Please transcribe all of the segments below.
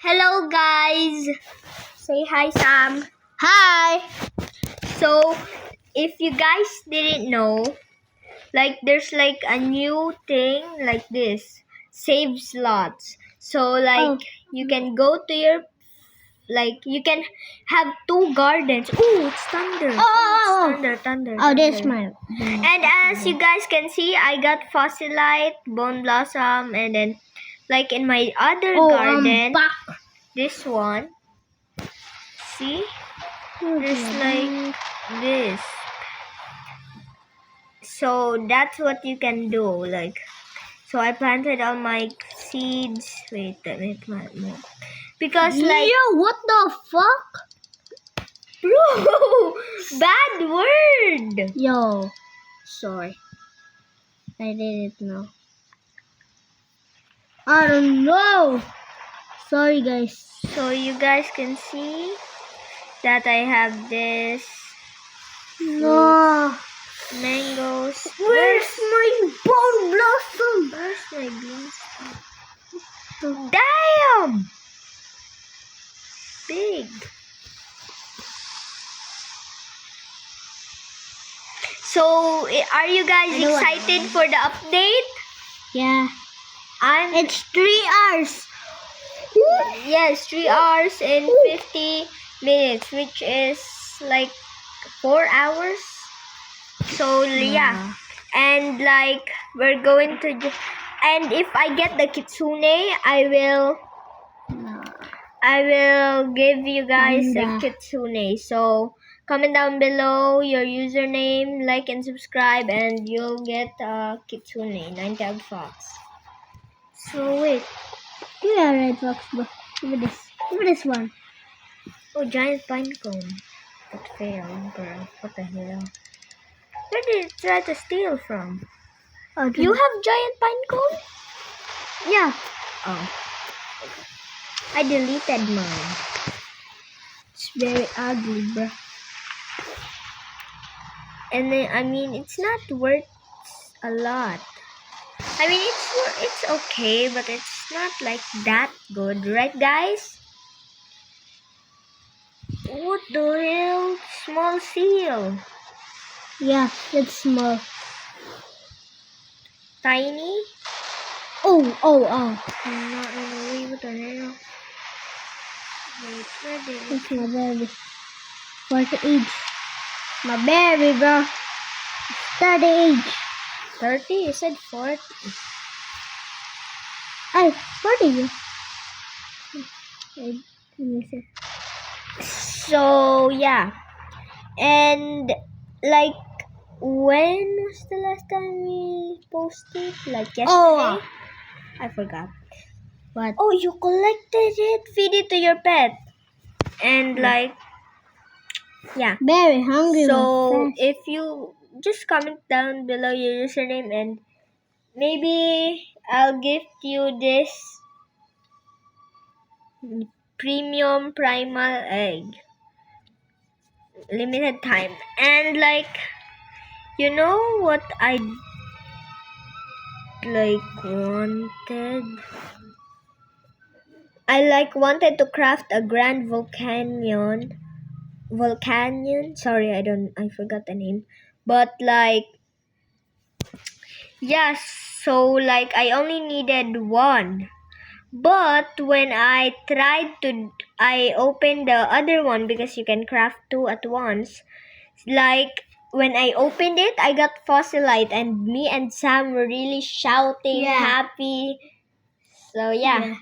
Hello guys! Say hi Sam. Hi! So, if you guys didn't know, there's a new thing like this. Save slots. So you can go to your you can have 2 gardens. Ooh, it's thunder. Thunder. Oh, this one. And as you guys can see, I got Fossilite, Bone Blossom, and then in my other garden, back. this one. See? There's this. So that's what you can do. So I planted all my seeds. Wait, let me plant more. Because what the fuck? bro, bad word. Yo, sorry. I didn't know. I don't know. Sorry, guys. So you guys can see that I have this No. mangoes. Where's my bone blossom? Where's my beans? Damn! Big. So, are you guys excited for the update? Yeah. I'm. It's 3 hours. Yes, 3 hours and 50 minutes, which is 4 hours. So, yeah. And we're going to. And if I get the kitsune, I will give you guys a kitsune. So, comment down below your username, like and subscribe, and you'll get a kitsune, 9-tailed fox. So, wait. Yeah, red fox. But look at this. Look at this one. Oh, giant pine cone. That failed, bro. What the hell? Where did it try to steal from? Oh, You have giant pine cone? Yeah. Oh. I deleted mine. It's very ugly, bro. And then, it's not worth a lot. It's okay, but it's not that good, right, guys? What the hell? Small seal. Yeah, it's small. Tiny? Oh. I'm not in a way. What the hell? Wait, where did it? It's my baby. 40 age. My baby, bro. 30 age. 30? You said 40. Ay, 40. Let me see. So, yeah. And, when was the last time we posted? Yesterday? Oh. I forgot. What? Oh, you collected it? Feed it to your pet. And, yeah. Very hungry. So, if you just comment down below your username and maybe I'll gift you this premium primal egg. Limited time. And you know what I wanted? I wanted to craft a grand volcanion. Sorry, I forgot the name. But yes, so I only needed 1. But when I opened the other one because you can craft 2 at once. When I opened it, I got Fossilite, and me and Sam were really shouting, happy. So yeah.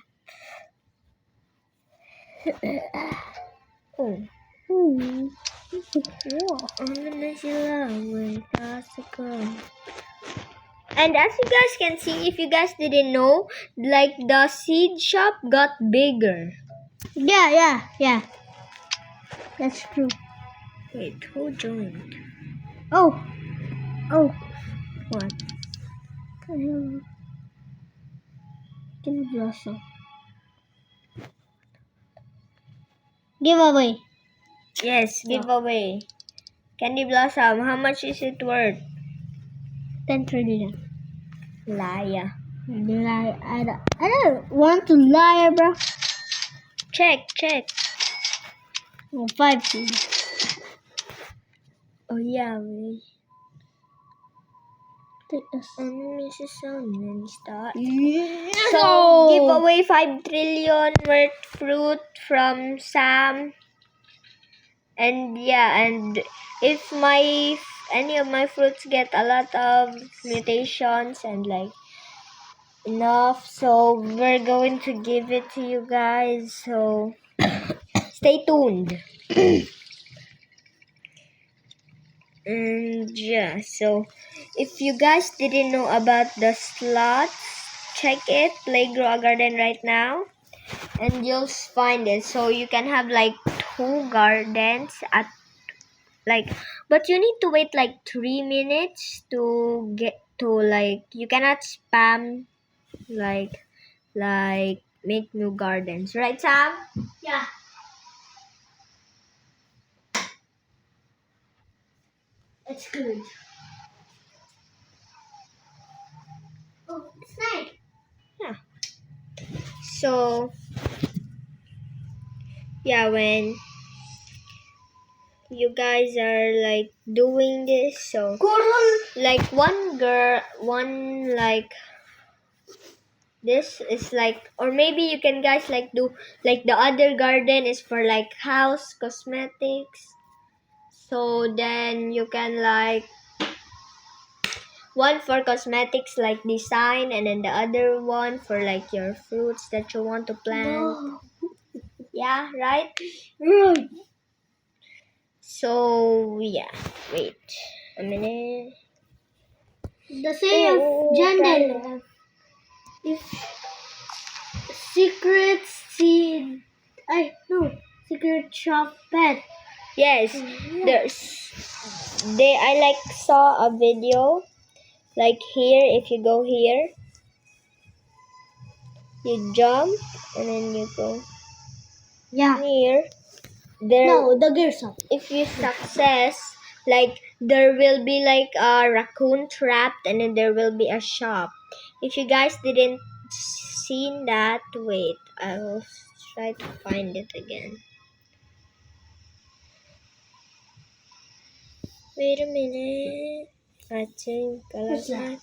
Oh. And as you guys can see, if you guys didn't know, the seed shop got bigger. Yeah. That's true. Wait, who joined? Oh. What? Candy Blossom. Giveaway. Yes, giveaway. Candy Blossom, how much is it worth? 10 trillion. Liar. I don't want to lie, bro. Check. Oh, 5 seeds. Oh yeah, wait. Take this. Mrs. Sonnen start. Yes! So give away 5 trillion worth fruit from Sam. And yeah, and if any of my fruits get a lot of mutations and like enough, so we're going to give it to you guys. So stay tuned. And yeah, so if you guys didn't know about the slots, check it, play Grow a Garden right now, and you'll find it. So you can have like 2 gardens at like, but you need to wait like 3 minutes to get to like, you cannot spam like make new gardens, right Sam? Yeah. It's good. Oh, it's nice. Yeah. So yeah, when you guys are like doing this, so like one like this is like, or maybe you can guys like do like the other garden is for like house cosmetics, so then you can like one for cosmetics like design, and then the other one for like your fruits that you want to plant. No. Yeah, right? Right. So yeah, wait a minute. The say of gender. If secret seed. Secret shop pet. Yes, Yeah. I like saw a video like here. If you go here, you jump and then you go Yeah. here. There, No, the gear shop. if you success, like there will be like a raccoon trapped, and then there will be a shop. If you guys didn't seen that, wait, I will try to find it again. Wait a minute. I think What's that?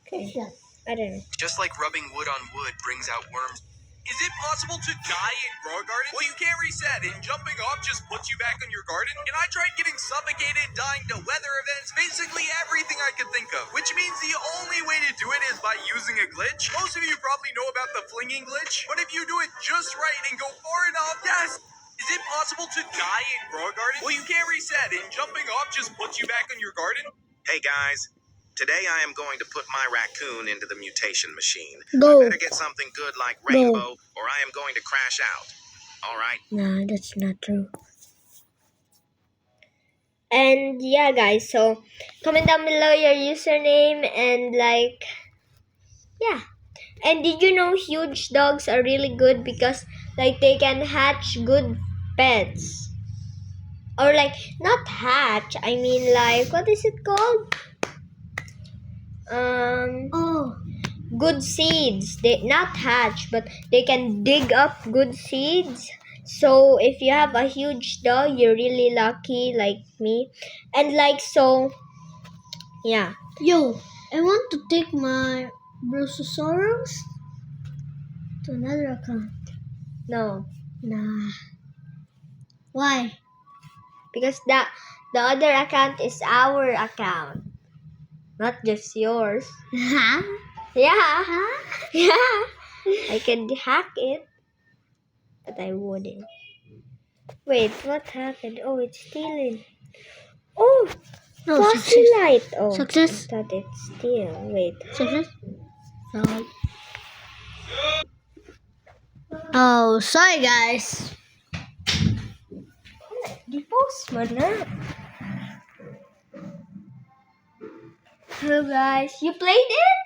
Okay. What's that? I don't know. Just like rubbing wood on wood brings out worms. Is it possible to die and grow a garden? Well, you can't reset, and jumping off just puts you back on your garden. And I tried getting suffocated, dying to weather events, basically everything I could think of. Which means the only way to do it is by using a glitch. Most of you probably know about the flinging glitch, but if you do it just right and go far enough, yes! Is it possible to die and grow a garden? Well, you can't reset, and jumping off just puts you back on your garden. Hey guys, today I am going to put my raccoon into the mutation machine. Go. I better get something good like rainbow, or I am going to crash out. All right. No, that's not true. And yeah, guys, so comment down below your username and like, yeah. And did you know huge dogs are really good because like they can hatch good pets? Or like not hatch, I mean like what is it called? Oh. Good seeds. They not hatch, but they can dig up good seeds. So if you have a huge dog, you're really lucky like me. And like so, yeah. Yo, I want to take my Brontosaurus to another account. No, Nah. Why? because the other account is our account, not just yours. Huh? Yeah, Huh? yeah. I can hack it, but I wouldn't. Wait, what happened? Oh, it's stealing. Oh, No, fuzzy light. Oh, Success. I thought it's steal. Wait. Success? So. Oh, sorry guys. Di post mo na. Hello guys, you played it?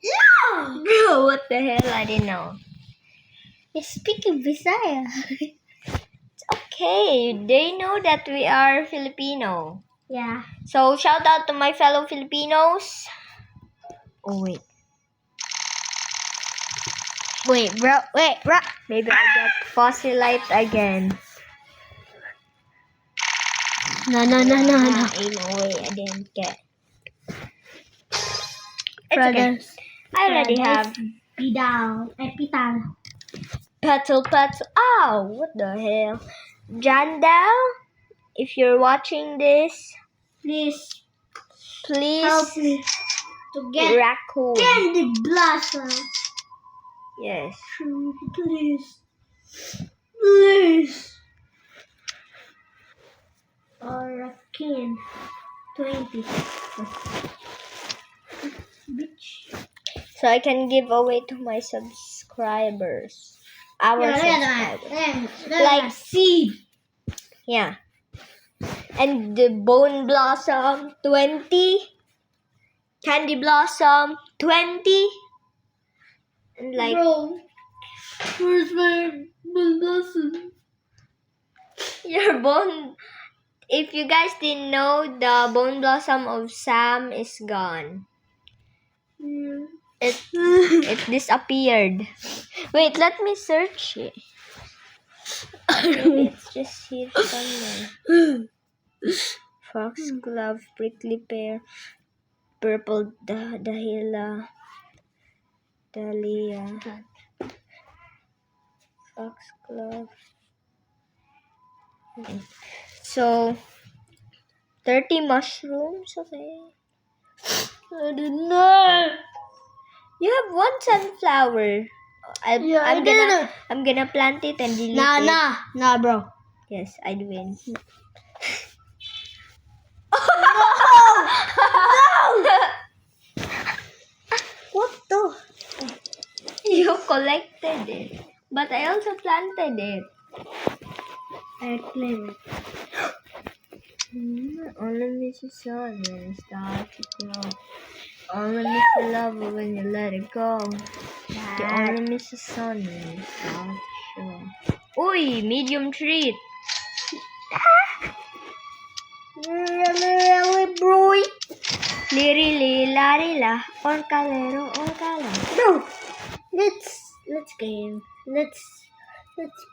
Yeah! Bro, what the hell? I didn't know. You're speaking Bisaya. It's okay. They know that we are Filipino. Yeah. So shout out to my fellow Filipinos. Oh wait. Wait, bro. Wait, bro. Maybe I get fossilite again. No. Ain't no way I didn't get. It's okay. Brothers. I already have Pital. petal. Oh, what the hell? Jandal, if you're watching this, Please please help me to get raccoon. candy blossom. Yes. Please. Please. Or a can. 20. Bitch. So I can give away to my subscribers. Our subscribers. Like seed. Yeah. And the bone blossom 20. Candy blossom 20. And like Bro, where's my blossom? your bone. If you guys didn't know, the bone blossom of Sam is gone. It disappeared. Wait, let me search it. Maybe it's just here somewhere. Foxglove, prickly pear, purple dahlia, foxglove. Okay. So 30 mushrooms, okay. I don't know. You have one sunflower. I'm gonna plant it and delete it. Nah, bro. Yes, I'd win. What the? You collected it, but I also planted it. I claim it. Only miss the sun when it starts to grow. Only miss the love when you let it go. You only miss the sun when it starts to show. Uy, medium treat. Really, bro. Liri la, orcalero, orcala. Bro, let's game. Let's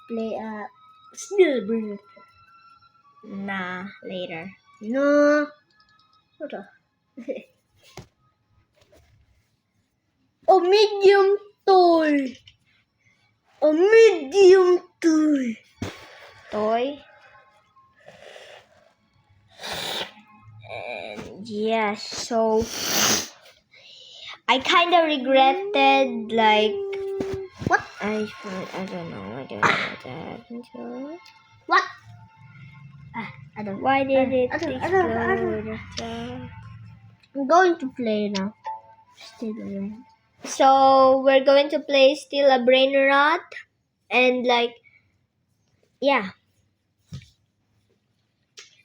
play Snowbird. Nah, later. No. What the? A medium toy. A medium toy. Toy. And yes, so I kind of regretted like What? I don't know that. So, What? I don't. why did it I don't. explode? I'm going to play now. Still away. So we're going to play Still a Brain Rot and like yeah.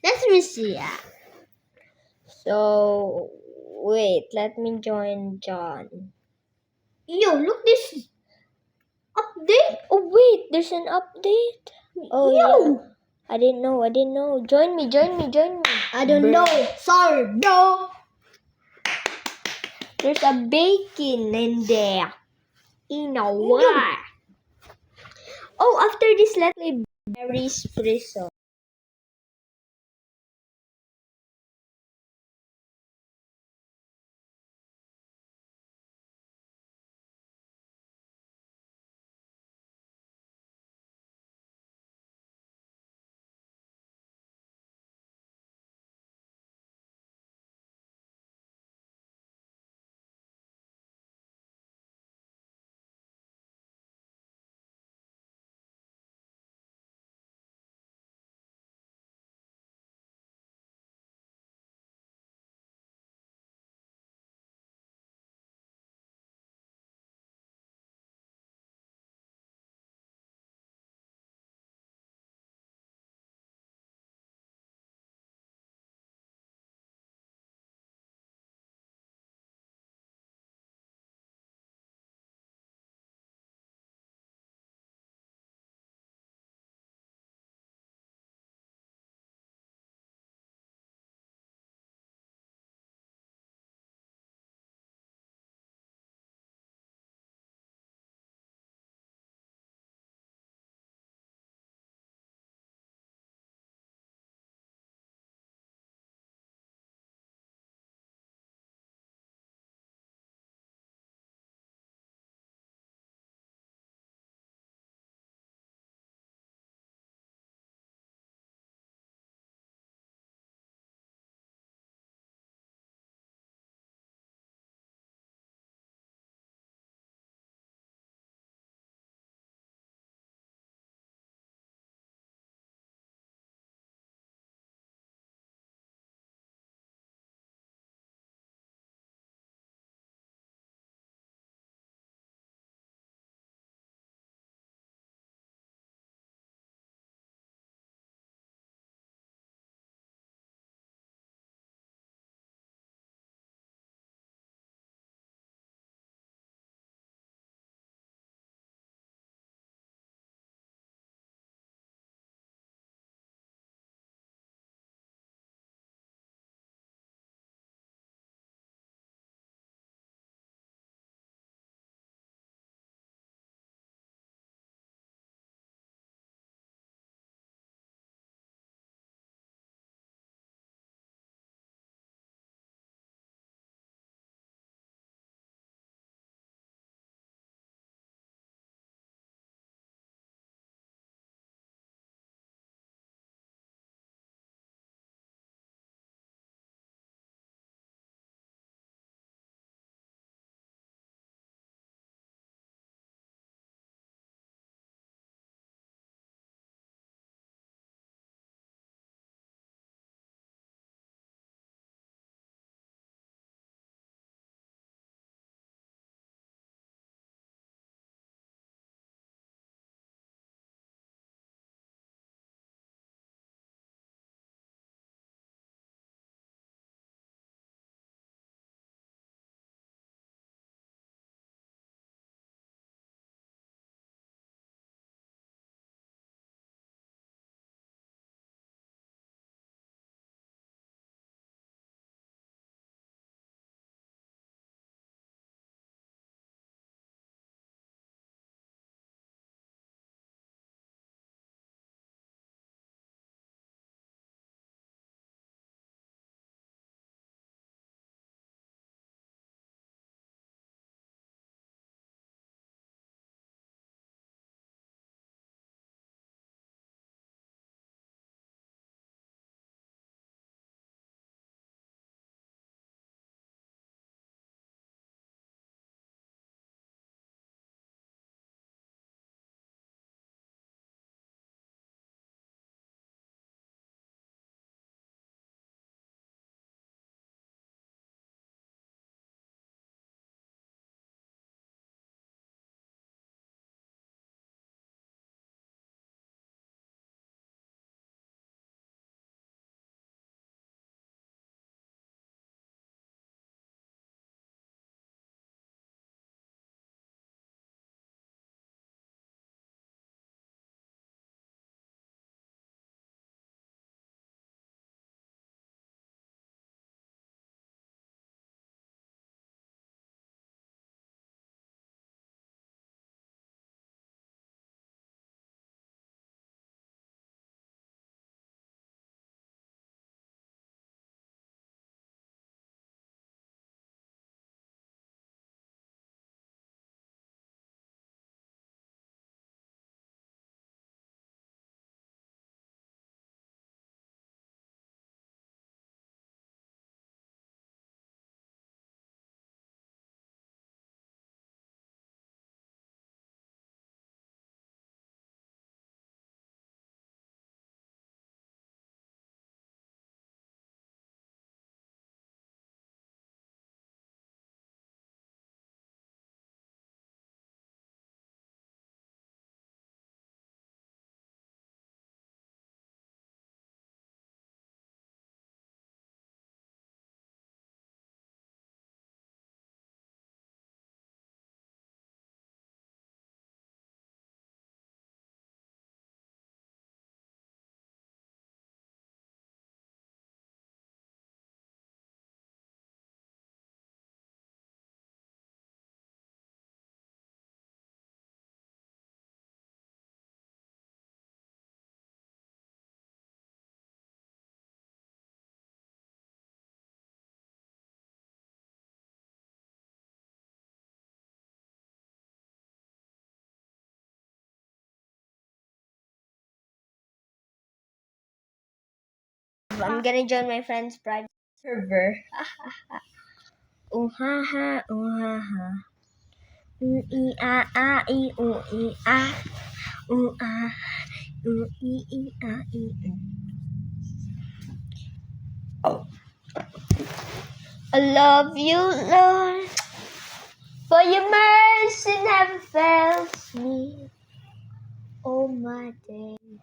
Let me see. So wait, let me join John. Yo, look this update. Oh wait, there's an update. Oh Yo. yeah. I didn't know. Join me. I don't know. Sorry, bro. There's a bacon in there. You know why? Oh, after this, let's play Barry's Prison. I'm gonna join my friend's private server. Ooh ha ha, ooh ha ha. Ooh ee ah ah ee ooh ee ah. Ooh ah. Ooh ee ah ee. Oh. I love you, Lord, for your mercy never fails me all my days.